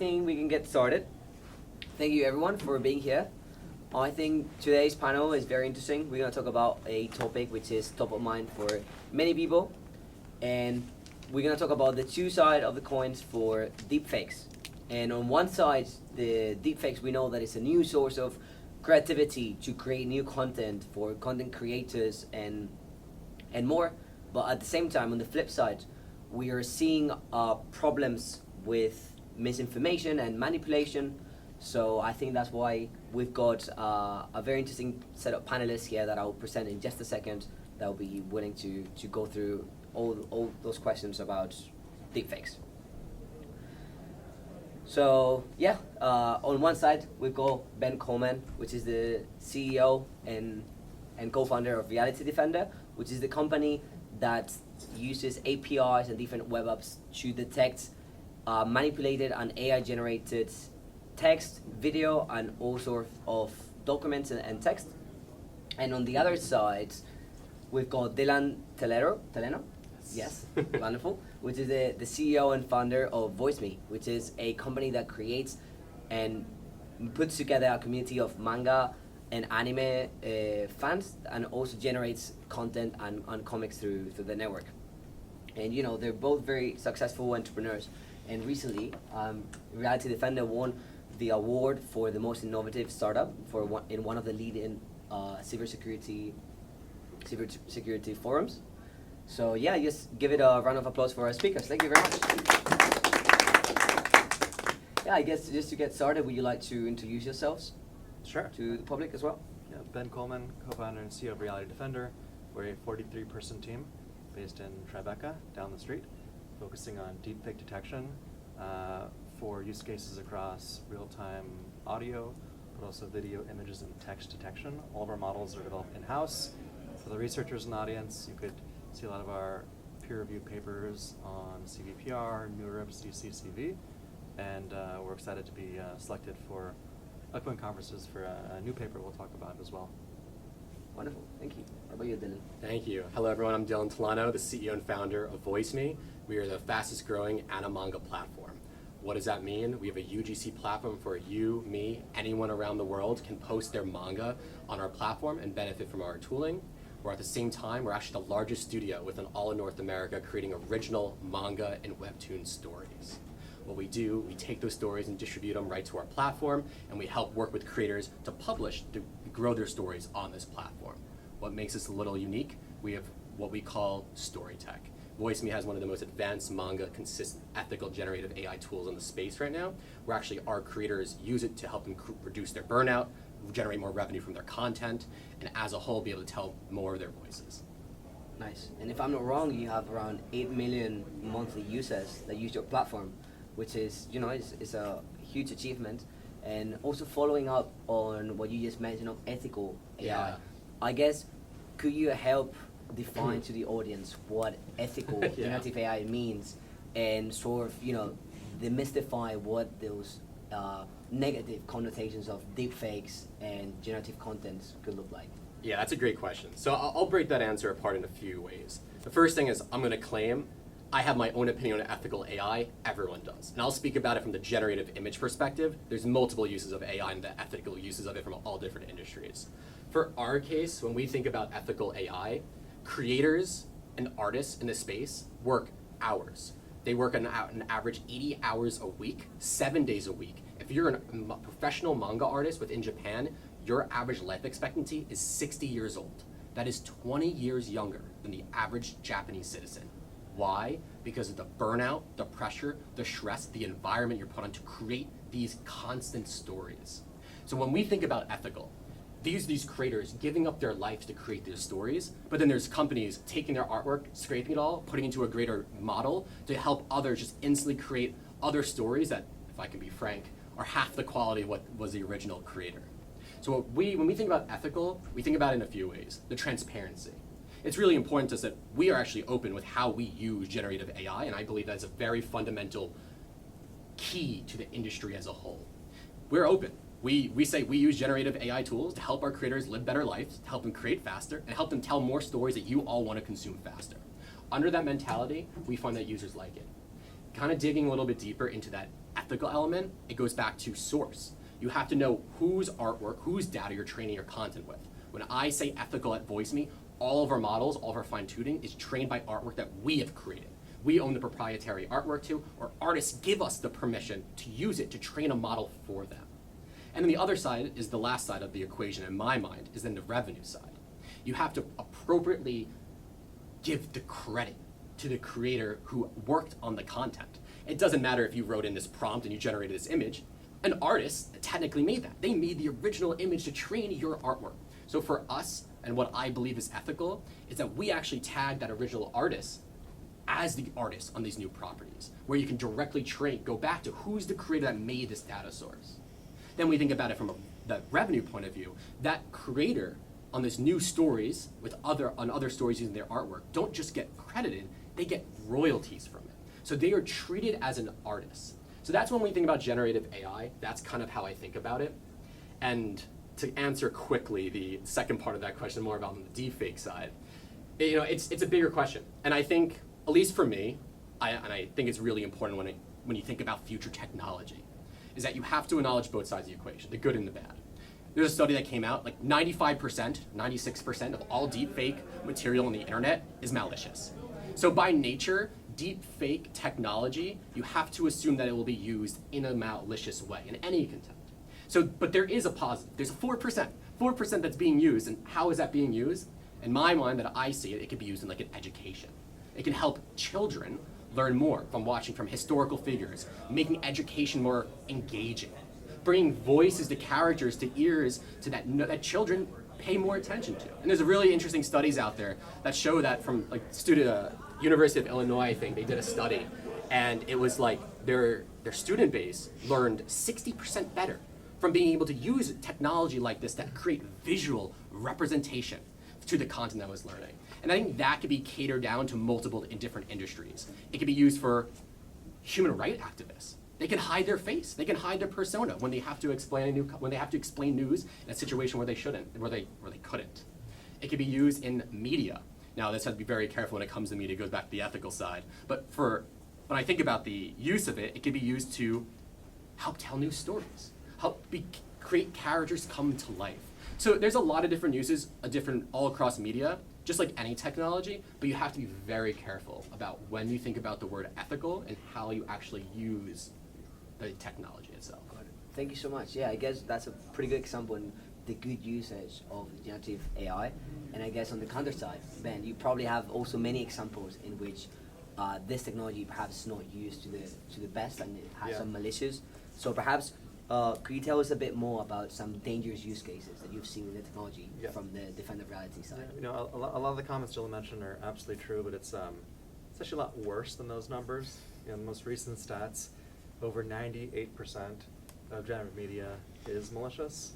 think we can get started. Thank you everyone for being here. I think today's panel is very interesting. We're going to talk about a topic which is top of mind for many people, and we're going to talk about the two sides of the coins for deepfakes. And on one side, the deepfakes, we know that it's a new source of creativity to create new content for content creators and more. But at the same time, on the flip side, we are seeing problems with misinformation and manipulation. So I think that's why we've got a very interesting set of panelists here that I'll present in just a second that will be willing to go through all those questions about deepfakes. So yeah, on one side we've got Ben Colman, which is the CEO and co-founder of Reality Defender, which is the company that uses APIs and different web apps to detect manipulated and AI-generated text, video, and all sorts of documents and text. And on the other side, we've got Telano, yes, wonderful, which is the CEO and founder of VoyceMe, which is a company that creates and puts together a community of manga and anime fans, and also generates content and comics through the network. And you know, they're both very successful entrepreneurs. And recently, Reality Defender won the award for the most innovative startup in one of the leading cybersecurity forums. So yeah, just give it a round of applause for our speakers. Thank you very much. Yeah, I guess just to get started, would you like to introduce yourselves? Sure. To the public as well? Yeah, Ben Colman, co-founder and CEO of Reality Defender. We're a 43-person team based in Tribeca, down the street, focusing on deepfake detection for use cases across real-time audio, but also video, images, and text detection. All of our models are developed in-house. For the researchers in the audience, you could see a lot of our peer-reviewed papers on CVPR, NeurIPS, DCCV, and we're excited to be selected for upcoming conferences for a new paper we'll talk about as well. Wonderful, thank you. How about you, Dylan? Thank you. Hello everyone, I'm Dylan Telano, the CEO and founder of VoyceMe. We are the fastest growing anti-manga platform. What does that mean? We have a UGC platform for you, me, anyone around the world can post their manga on our platform and benefit from our tooling. We're at the same time, we're actually the largest studio within all of North America creating original manga and webtoon stories. What we do, we take those stories and distribute them right to our platform, and we help work with creators to publish, to grow their stories on this platform. What makes us a little unique, we have what we call story tech. VoiceMe has one of the most advanced manga, consistent, ethical, generative AI tools in the space right now, where actually our creators use it to help them reduce their burnout, generate more revenue from their content, and as a whole be able to tell more of their voices. Nice. And if I'm not wrong, you have around 8 million monthly users that use your platform, which is, you know, is a huge achievement. And also following up on what you just mentioned of ethical AI, Yeah. I guess, could you help define to the audience what ethical generative AI means, and sort of, you know, demystify what those negative connotations of deepfakes and generative content could look like? Yeah, that's a great question. So I'll break that answer apart in a few ways. The first thing is I'm going to claim I have my own opinion on ethical AI, everyone does. And I'll speak about it from the generative image perspective. There's multiple uses of AI and the ethical uses of it from all different industries. For our case, when we think about ethical AI, creators and artists in this space work hours. They work an average 80 hours a week, 7 days a week. If you're a professional manga artist within Japan, your average life expectancy is 60 years old. That is 20 years younger than the average Japanese citizen. Why? Because of the burnout, the pressure, the stress, the environment you're put on to create these constant stories. So when we think about ethical, these creators giving up their life to create their stories, but then there's companies taking their artwork, scraping it all, putting it into a greater model to help others just instantly create other stories that, if I can be frank, are half the quality of what was the original creator. So when we think about ethical, we think about it in a few ways. The transparency. It's really important to us that we are actually open with how we use generative AI, and I believe that's a very fundamental key to the industry as a whole. We're open. We say we use generative AI tools to help our creators live better lives, to help them create faster, and help them tell more stories that you all want to consume faster. Under that mentality, we find that users like it. Kind of digging a little bit deeper into that ethical element, it goes back to source. You have to know whose artwork, whose data you're training your content with. When I say ethical at VoyceMe, all of our models, all of our fine-tuning is trained by artwork that we have created. We own the proprietary artwork too, or artists give us the permission to use it to train a model for them. And then the other side is the last side of the equation in my mind, is then the revenue side. You have to appropriately give the credit to the creator who worked on the content. It doesn't matter if you wrote in this prompt and you generated this image. An artist technically made that. They made the original image to train your artwork. So for us, and what I believe is ethical, is that we actually tag that original artist as the artist on these new properties, where you can directly go back to who's the creator that made this data source. Then we think about it from the revenue point of view. That creator on these new stories on other stories using their artwork don't just get credited, they get royalties from it. So they are treated as an artist. So that's when we think about generative AI, that's kind of how I think about it. And to answer quickly the second part of that question, more about on the deepfake side, it's a bigger question. And I think, at least for me, I think it's really important when you think about future technology, is that you have to acknowledge both sides of the equation, the good and the bad. There's a study that came out, like 95%, 96% of all deepfake material on the internet is malicious. So by nature, deepfake technology, you have to assume that it will be used in a malicious way, in any content. So, but there is a positive. There's a 4% that's being used, and how is that being used? In my mind, that I see it, it could be used in like an education. It can help children learn more from watching from historical figures, making education more engaging, bringing voices to characters, to ears, to that children pay more attention to. And there's really interesting studies out there that show that from like University of Illinois, I think, they did a study, and it was like their student base learned 60% better from being able to use technology like this that create visual representation to the content that was learning. And I think that could be catered down to multiple in different industries. It could be used for human rights activists. They can hide their face. They can hide their persona when they have to explain news in a situation where they couldn't. It could be used in media. Now, this has to be very careful when it comes to media. It goes back to the ethical side. But when I think about the use of it, it could be used to help tell new stories, create characters come to life. So there's a lot of different uses, all across media, just like any technology, but you have to be very careful about when you think about the word ethical and how you actually use the technology itself. Thank you so much. Yeah, I guess that's a pretty good example in the good usage of generative AI. And I guess on the counter side, Ben, you probably have also many examples in which this technology perhaps is not used to the best and it has some malicious. So perhaps could you tell us a bit more about some dangerous use cases that you've seen in the technology from the defender reality side? Yeah, a lot of the comments Jill mentioned are absolutely true, but it's actually a lot worse than those numbers. The most recent stats, over 98% of generative media is malicious,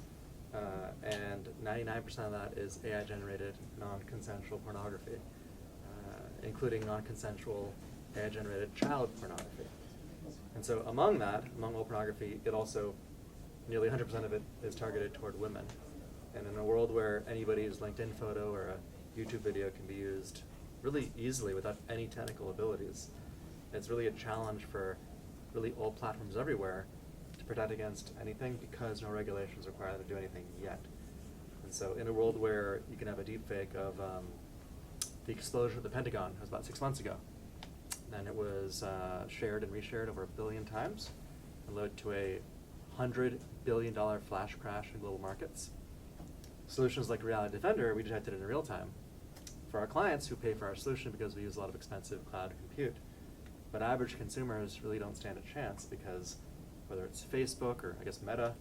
and 99% of that is AI-generated non-consensual pornography, including non-consensual AI-generated child pornography. And so among all pornography, it also, nearly 100% of it is targeted toward women. And in a world where anybody's LinkedIn photo or a YouTube video can be used really easily without any technical abilities, it's really a challenge for really all platforms everywhere to protect against anything because no regulations require them to do anything yet. And so in a world where you can have a deepfake of the explosion of the Pentagon, it was about 6 months ago, and it was shared and reshared over 1 billion times and led to a $100 billion flash crash in global markets. Solutions like Reality Defender, we detected in real time for our clients who pay for our solution because we use a lot of expensive cloud compute. But average consumers really don't stand a chance because whether it's Facebook or I guess Meta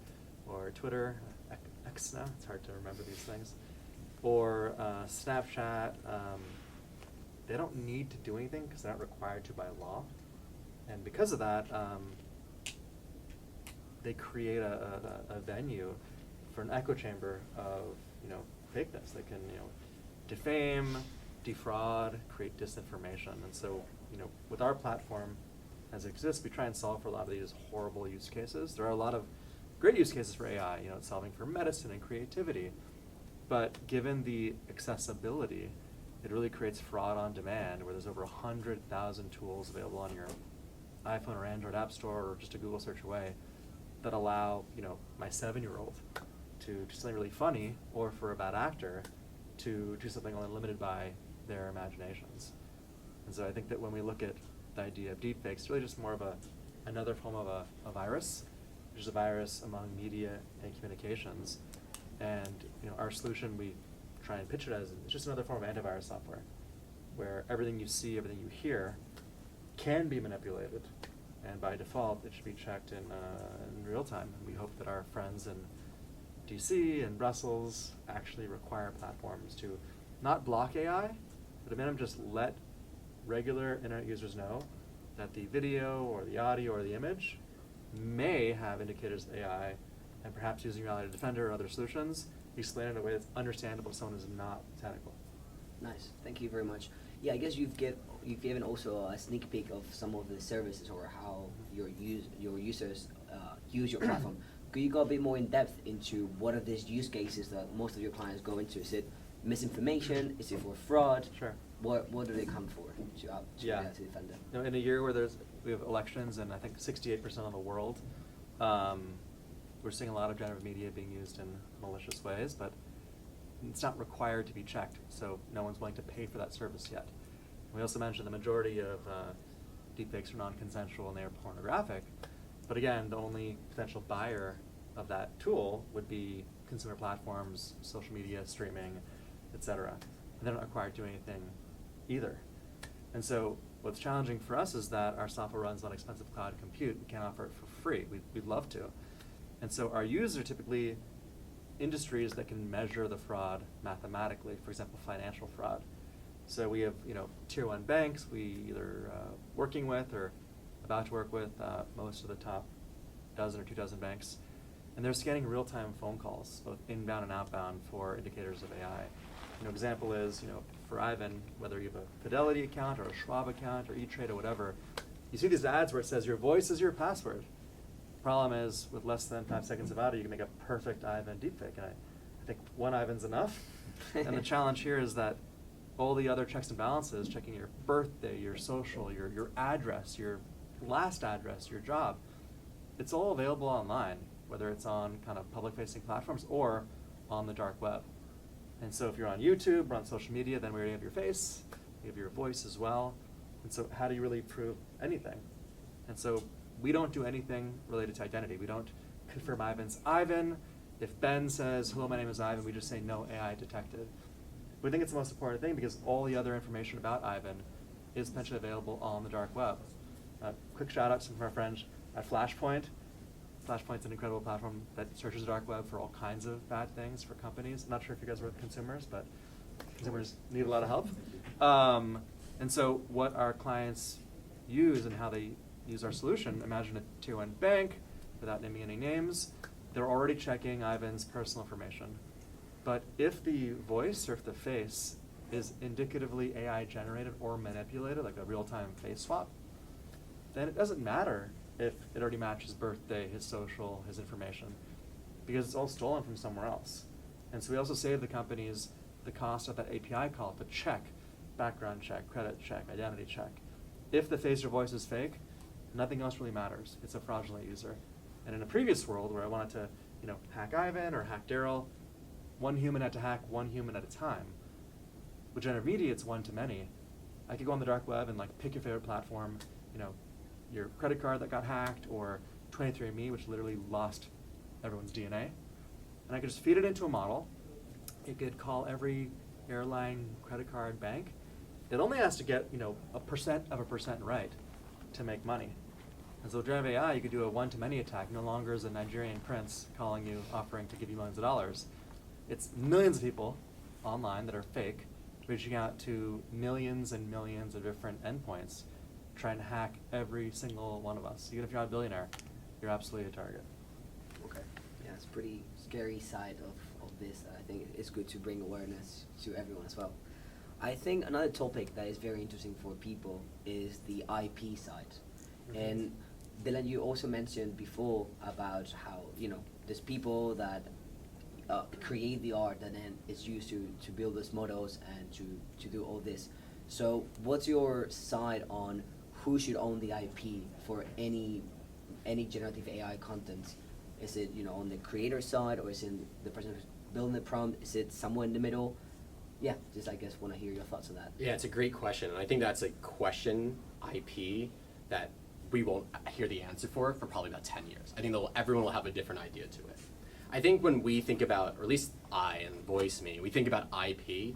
or Twitter, X now, it's hard to remember these things, or Snapchat, they don't need to do anything because they're not required to by law. And because of that, they create a venue for an echo chamber of fakeness. They can defame, defraud, create disinformation. And so with our platform as it exists, we try and solve for a lot of these horrible use cases. There are a lot of great use cases for AI, it's solving for medicine and creativity. But given the accessibility, it really creates fraud on demand where there's over 100,000 tools available on your iPhone or Android app store or just a Google search away that allow, my 7-year-old to do something really funny, or for a bad actor to do something only limited by their imaginations. And so I think that when we look at the idea of deepfakes, it's really just more of another form of a virus, which is a virus among media and communications. And our solution, we try and pitch it as it's just another form of antivirus software, where everything you see, everything you hear, can be manipulated, and by default, it should be checked in real time. And we hope that our friends in DC and Brussels actually require platforms to not block AI, but at minimum just let regular internet users know that the video or the audio or the image may have indicators of AI, and perhaps using Reality Defender or other solutions, explain it in a way that's understandable if someone is not technical. Nice, thank you very much. Yeah, I guess you've given also a sneak peek of some of the services or how your users use your platform. Could you go a bit more in depth into what are these use cases that most of your clients go into? Is it misinformation? Is it for fraud? Sure. What do they come for to Reality Defender? In a year where we have elections in I think 68% of the world, we're seeing a lot of generative media being used in malicious ways, but it's not required to be checked, so no one's willing to pay for that service yet. We also mentioned the majority of deepfakes are non-consensual and they are pornographic, but again, the only potential buyer of that tool would be consumer platforms, social media, streaming, etc. And they're not required to do anything either. And so what's challenging for us is that our software runs on expensive cloud compute. We can't offer it for free. We'd love to. And so our users are typically industries that can measure the fraud mathematically, for example, financial fraud. So we have tier 1 banks we either working with or about to work with most of the top dozen or 2 dozen banks, and they're scanning real-time phone calls, both inbound and outbound, for indicators of AI. Example is, for Ivan, whether you have a Fidelity account or a Schwab account or E-Trade or whatever, you see these ads where it says your voice is your password. Problem is, with less than 5 seconds of audio, you can make a perfect Ivan deepfake. And I think one Ivan's enough. And the challenge here is that all the other checks and balances, checking your birthday, your social, your address, your last address, your job, it's all available online, whether it's on kind of public-facing platforms or on the dark web. And so if you're on YouTube or on social media, then we already have your face, we have your voice as well. And so how do you really prove anything? And so we don't do anything related to identity. We don't confirm Ivan's Ivan. If Ben says, hello, my name is Ivan, we just say no AI detected. We think it's the most important thing because all the other information about Ivan is potentially available on the dark web. Quick shout out to some of our friends at Flashpoint. Flashpoint's an incredible platform that searches the dark web for all kinds of bad things for companies. I'm not sure if you guys work with consumers, but consumers need a lot of help. And so what our clients use and how they use our solution, imagine a tier 1 bank, without naming any names, they're already checking Ivan's personal information. But if the voice or if the face is indicatively AI generated or manipulated, like a real-time face swap, then it doesn't matter if it already matches birthday, his social, his information, because it's all stolen from somewhere else. And so we also save the companies the cost of that API call to check, background check, credit check, identity check. If the face or voice is fake, nothing else really matters. It's a fraudulent user. And in a previous world where I wanted to, hack Ivan or hack Daryl, one human had to hack one human at a time. With generative media, it's one to many. I could go on the dark web and pick your favorite platform, your credit card that got hacked, or 23andMe, which literally lost everyone's DNA. And I could just feed it into a model. It could call every airline, credit card, bank. It only has to get, a percent right to make money. And so with generative AI, you could do a one-to-many attack. No longer is a Nigerian prince calling you, offering to give you millions of dollars. It's millions of people online that are fake, reaching out to millions and millions of different endpoints, trying to hack every single one of us. Even if you're not a billionaire, you're absolutely a target. Okay. Yeah, it's a pretty scary side of this. I think it's good to bring awareness to everyone as well. I think another topic that is very interesting for people is the IP side. Mm-hmm. And Dylan, you also mentioned before about how, there's people that create the art and then it's used to build these models and to do all this. So what's your side on who should own the IP for any generative AI content? Is it, you know, on the creator side, or is it the person who's building the prompt? Is it somewhere in the middle? Yeah, just I guess want to hear your thoughts on that. Yeah, it's a great question, and I think that's a question, IP, that we won't hear the answer for probably about 10 years. I think everyone will have a different idea to it. I think when we think about, or at least I and VoyceMe, we think about IP,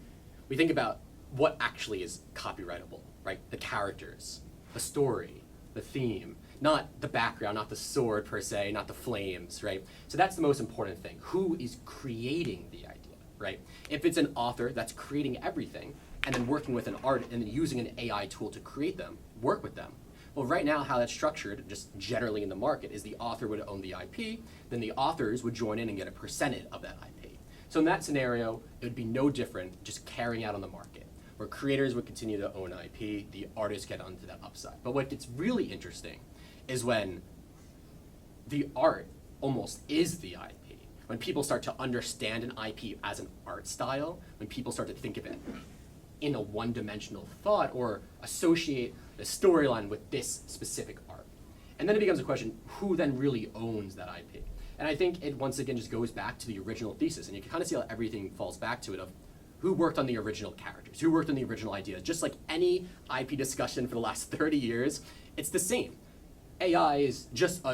we think about what actually is copyrightable, right? The characters, the story, the theme, not the background, not the sword per se, not the flames, right? So that's the most important thing. Who is creating the idea, right? If it's an author that's creating everything and then working with an art and then using an AI tool to create them, work with them. Well, right now how that's structured, just generally in the market, is the author would own the IP, then the authors would join in and get a percentage of that IP. So in that scenario, it would be no different just carrying out on the market, where creators would continue to own IP, the artists get onto that upside. But what gets really interesting is when the art almost is the IP. When people start to understand an IP as an art style, when people start to think of it in a one-dimensional thought or associate the storyline with this specific art. And then it becomes a question, who then really owns that IP? And I think it once again just goes back to the original thesis, and you can kind of see how everything falls back to it of who worked on the original characters, who worked on the original ideas. Just like any IP discussion for the last 30 years, it's the same. AI is just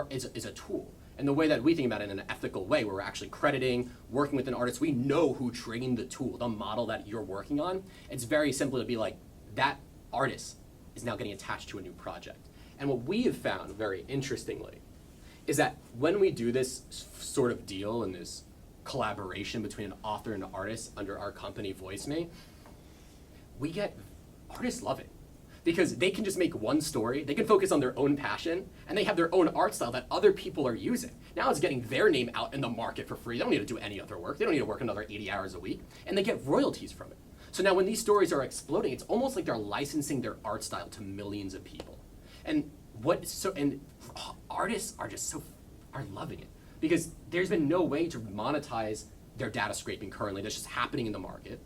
is a tool. And the way that we think about it in an ethical way, where we're actually crediting, working with an artist, we know who trained the tool, the model that you're working on. It's very simple to be like, that artist is now getting attached to a new project. And what we have found, very interestingly, is that when we do this sort of deal and this collaboration between an author and an artist under our company, VoyceMe, artists love it. Because they can just make one story, they can focus on their own passion, and they have their own art style that other people are using. Now it's getting their name out in the market for free. They don't need to do any other work. They don't need to work another 80 hours a week, and they get royalties from it. So now when these stories are exploding, it's almost like they're licensing their art style to millions of people. And artists are loving it, because there's been no way to monetize their data scraping currently. That's just happening in the market.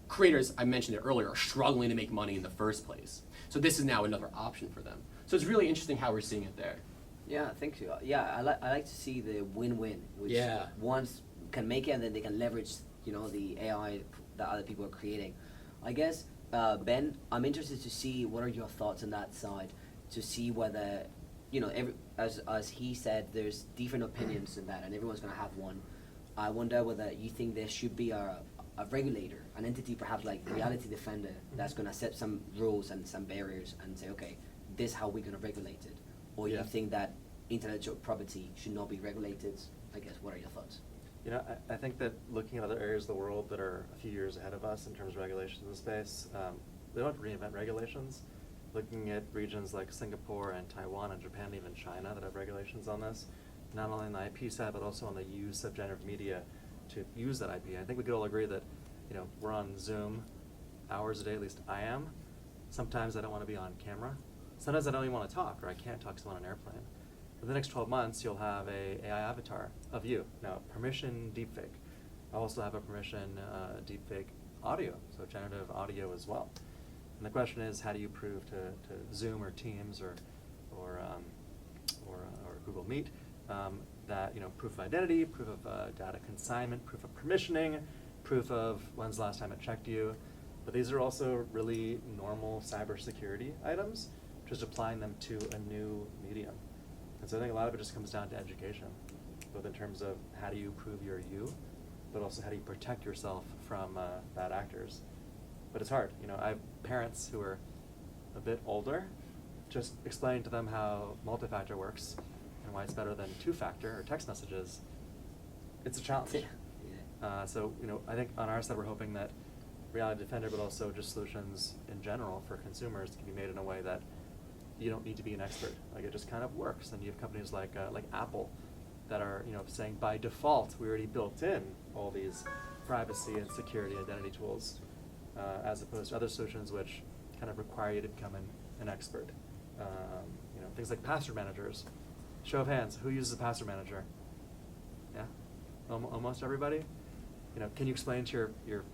Creators, I mentioned it earlier, are struggling to make money in the first place. So this is now another option for them. So it's really interesting how we're seeing it there. Yeah, thank you. Yeah, I like to see the win-win, which ones can make it and then they can leverage, you know, the AI that other people are creating. I guess, Ben, I'm interested to see what are your thoughts on that side, to see whether, you know, as he said, there's different opinions in that, and everyone's going to have one. I wonder whether you think there should be a regulator, an entity perhaps like Reality Defender, that's going to set some rules and some barriers and say, okay, this is how we're going to regulate it. Or you think that intellectual property should not be regulated? I guess, what are your thoughts? You know, I think that looking at other areas of the world that are a few years ahead of us in terms of regulations in the space, they don't reinvent regulations. Looking at regions like Singapore and Taiwan and Japan, even China, that have regulations on this, not only on the IP side, but also on the use of generative media to use that IP. I think we could all agree that, you know, we're on Zoom hours a day, at least I am. Sometimes I don't want to be on camera. Sometimes I don't even want to talk, or I can't talk to someone on an airplane. For the next 12 months, you'll have a AI avatar of you. Now, permission deepfake. I also have a permission deepfake audio, so generative audio as well. And the question is, how do you prove to Zoom or Teams or Google Meet that, you know, proof of identity, proof of data consignment, proof of permissioning, proof of when's the last time it checked you. But these are also really normal cybersecurity items, just applying them to a new medium. And so I think a lot of it just comes down to education, both in terms of how do you prove you're you, but also how do you protect yourself from bad actors. But it's hard. You know, I have parents who are a bit older, just explaining to them how multi-factor works and why it's better than two-factor or text messages. It's a challenge. Yeah. So, you know, I think on our side we're hoping that Reality Defender, but also just solutions in general for consumers can be made in a way that you don't need to be an expert. Like, it just kind of works. And you have companies like Apple that are, you know, saying by default we already built in all these privacy and security identity tools, as opposed to other solutions which kind of require you to become an expert. You know, things like password managers. Show of hands, who uses a password manager? Yeah, almost everybody. You know, can you explain to your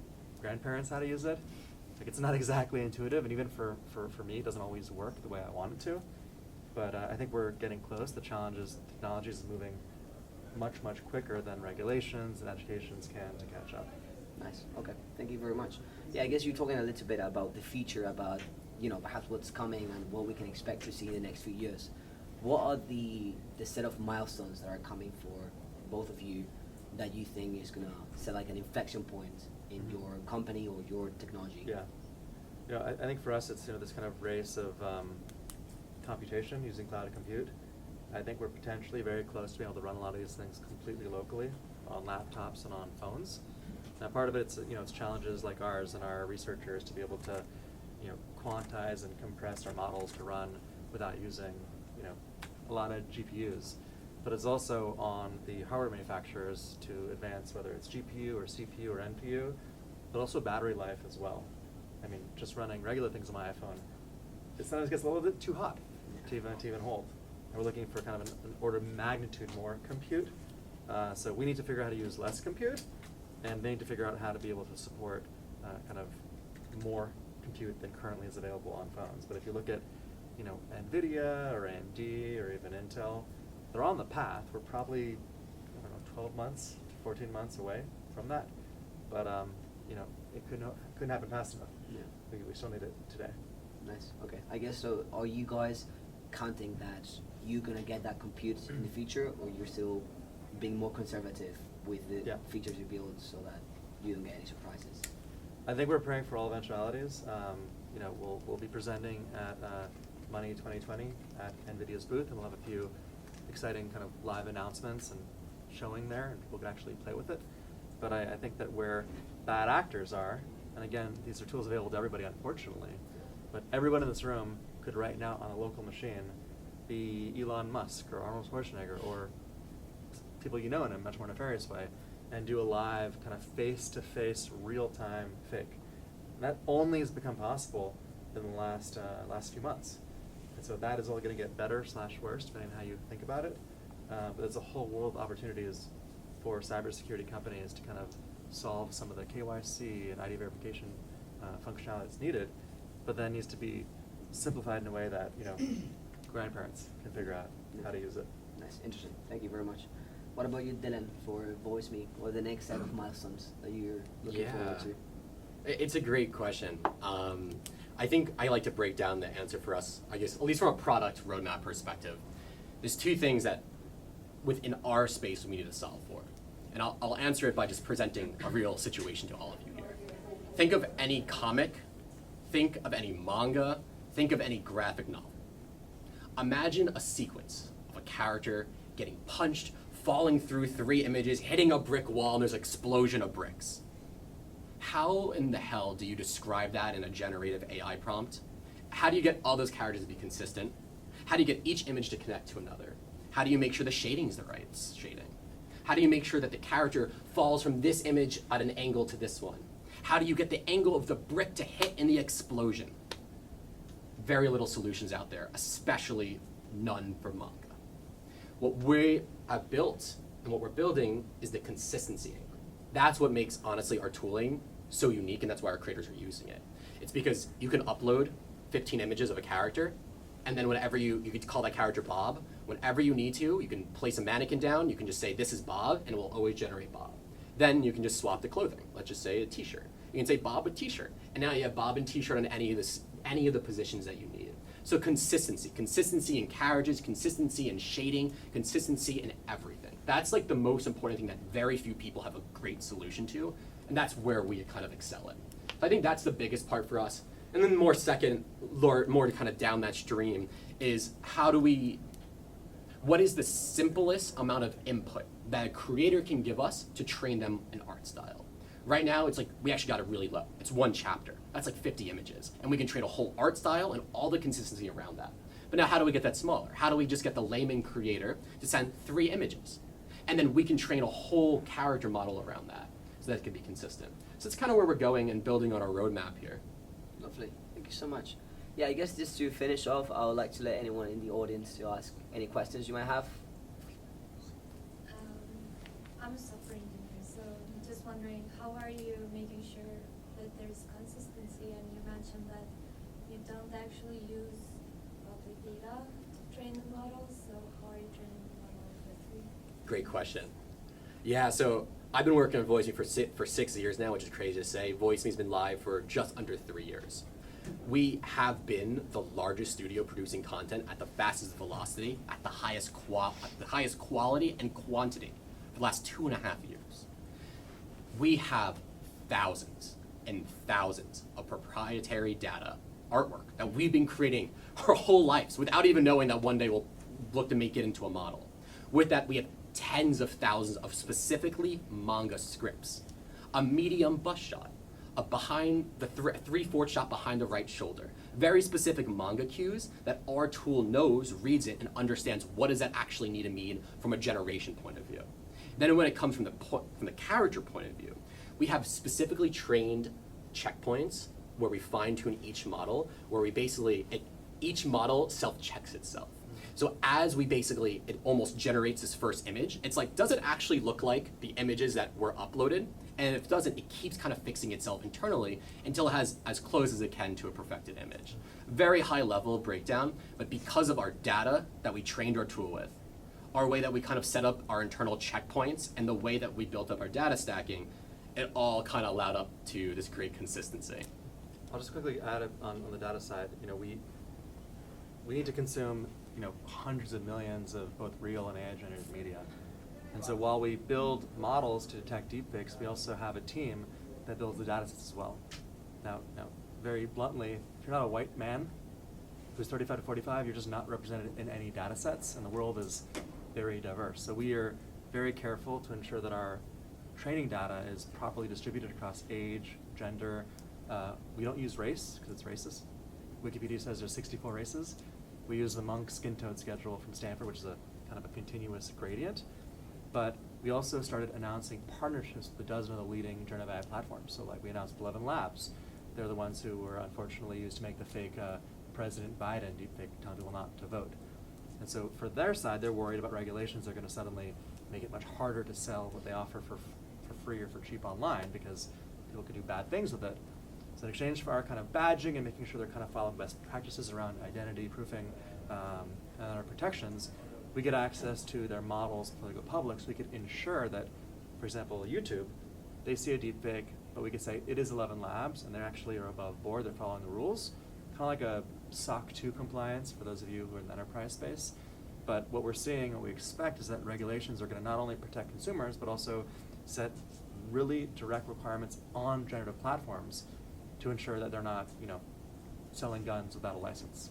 grandparents how to use it? Like, it's not exactly intuitive, and even for me, it doesn't always work the way I want it to. But I think we're getting close. The challenge is technology is moving much, much quicker than regulations and educations can to catch up. Nice. Okay. Thank you very much. Yeah, I guess you're talking a little bit about the future, about perhaps what's coming and what we can expect to see in the next few years. What are the set of milestones that are coming for both of you that you think is gonna set like an inflection point in your company or your technology? Yeah. I think for us it's this kind of race of computation using cloud compute. I think we're potentially very close to being able to run a lot of these things completely locally on laptops and on phones. Now, part of it's it's challenges like ours and our researchers to be able to quantize and compress our models to run without using a lot of GPUs. But it's also on the hardware manufacturers to advance whether it's GPU or CPU or NPU, but also battery life as well. I mean, just running regular things on my iPhone, it sometimes gets a little bit too hot to even hold. And we're looking for kind of an order of magnitude more compute. So we need to figure out how to use less compute, and they need to figure out how to be able to support kind of more compute than currently is available on phones. But if you look at NVIDIA or AMD or even Intel, they're on the path. We're probably 12 months, 14 months away from that. But it couldn't happen fast enough. Yeah. We still need it today. Nice. Okay. I guess so. Are you guys counting that you're gonna get that compute in the future, or you're still being more conservative with the features you build so that you don't get any surprises? I think we're preparing for all eventualities. We'll be presenting at Money 2020 at NVIDIA's booth, and we'll have a few exciting kind of live announcements and showing there, and people can actually play with it. But I think that where bad actors are, and again, these are tools available to everybody, unfortunately, but everyone in this room could right now on a local machine be Elon Musk or Arnold Schwarzenegger or people in a much more nefarious way, and do a live kind of face-to-face, real-time fake. And that only has become possible in the last few months. And so that is all going to get better / worse, depending on how you think about it. But there's a whole world of opportunities for cybersecurity companies to kind of solve some of the KYC and ID verification functionality that's needed, but then needs to be simplified in a way that grandparents can figure out how to use it. Nice, interesting. Thank you very much. What about you, Dylan, for VoyceMe? What are the next set of milestones that you're looking forward to? It's a great question. I think I like to break down the answer for us, I guess, at least from a product roadmap perspective. There's two things that within our space we need to solve for. And I'll answer it by just presenting a real situation to all of you here. Think of any comic, think of any manga, think of any graphic novel. Imagine a sequence of a character getting punched, falling through 3 images, hitting a brick wall, and there's an explosion of bricks. How in the hell do you describe that in a generative AI prompt? How do you get all those characters to be consistent? How do you get each image to connect to another? How do you make sure the shading is the right shading? How do you make sure that the character falls from this image at an angle to this one? How do you get the angle of the brick to hit in the explosion? Very little solutions out there, especially none for manga. What we have built and what we're building is the consistency angle. That's what makes, honestly, our tooling so unique, and that's why our creators are using it. It's because you can upload 15 images of a character, and then whenever you could call that character Bob. Whenever you need to, you can place a mannequin down, you can just say, this is Bob, and it will always generate Bob. Then you can just swap the clothing. Let's just say a t-shirt. You can say Bob with t-shirt, and now you have Bob and t-shirt on any of the positions that you need. So consistency in carriages, consistency in shading, consistency in everything. That's like the most important thing that very few people have a great solution to, and that's where we kind of excel in. So I think that's the biggest part for us. And then more to kind of down that stream is what is the simplest amount of input that a creator can give us to train them an art style? Right now, it's like, we actually got it really low. It's 1 chapter. That's like 50 images. And we can train a whole art style and all the consistency around that. But now how do we get that smaller? How do we just get the layman creator to send 3 images? And then we can train a whole character model around that so that it can be consistent. So it's kind of where we're going and building on our roadmap here. Lovely. Thank you so much. Yeah, I guess just to finish off, I would like to let anyone in the audience to ask any questions you might have. I'm a software engineer, so I'm just wondering, how are you making sure that there's consistency, and you mentioned that you don't actually use public data to train the models, so how are you training the model for free? Great question. Yeah, so I've been working on VoyceMe for 6 years now, which is crazy to say. VoyceMe's been live for just under 3 years. We have been the largest studio producing content at the fastest velocity, at the highest quality and quantity for the last 2.5 years. We have thousands and thousands of proprietary data, artwork that we've been creating our whole lives without even knowing that one day we'll look to make it into a model. With that, we have tens of thousands of specifically manga scripts, a medium bust shot, a behind the 3/4 shot behind the right shoulder, very specific manga cues that our tool knows, reads it, and understands what does that actually need to mean from a generation point of view. Then when it comes from the character point of view, we have specifically trained checkpoints where we fine-tune each model, where we basically, each model self-checks itself. So as it almost generates this first image, it's like, does it actually look like the images that were uploaded? And if it doesn't, it keeps kind of fixing itself internally until it has as close as it can to a perfected image. Very high level breakdown, but because of our data that we trained our tool with, our way that we kind of set up our internal checkpoints, and the way that we built up our data stacking, it all kind of allowed up to this great consistency. I'll just quickly add on the data side. We need to consume hundreds of millions of both real and AI-generated media. And so while we build models to detect deepfakes, we also have a team that builds the data sets as well. Now, very bluntly, if you're not a white man who's 35 to 45, you're just not represented in any data sets, and the world is very diverse. So we are very careful to ensure that our training data is properly distributed across age, gender. We don't use race because it's racist. Wikipedia says there's 64 races. We use the Monk skin tone schedule from Stanford, which is a kind of a continuous gradient. But we also started announcing partnerships with a dozen of the leading generative AI platforms. So like we announced 11 Labs. They're the ones who were unfortunately used to make the fake President Biden deepfake telling people not to vote. And so for their side, they're worried about regulations that are going to suddenly make it much harder to sell what they offer for free or for cheap online, because people could do bad things with it. So in exchange for our kind of badging and making sure they're kind of following best practices around identity proofing and our protections, we get access to their models before they go public, so we could ensure that, for example, YouTube, they see a deepfake, but we could say it is 11 Labs, and they actually are above board, they're following the rules, kind of like a SOC 2 compliance for those of you who are in the enterprise space. But what we're seeing, what we expect, is that regulations are going to not only protect consumers, but also set really direct requirements on generative platforms to ensure that they're not, selling guns without a license.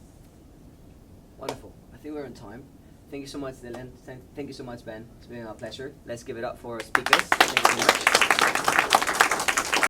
Wonderful. I think we're on time. Thank you so much, Dylan. Thank you so much, Ben. It's been a pleasure. Let's give it up for our speakers. Thank you so much.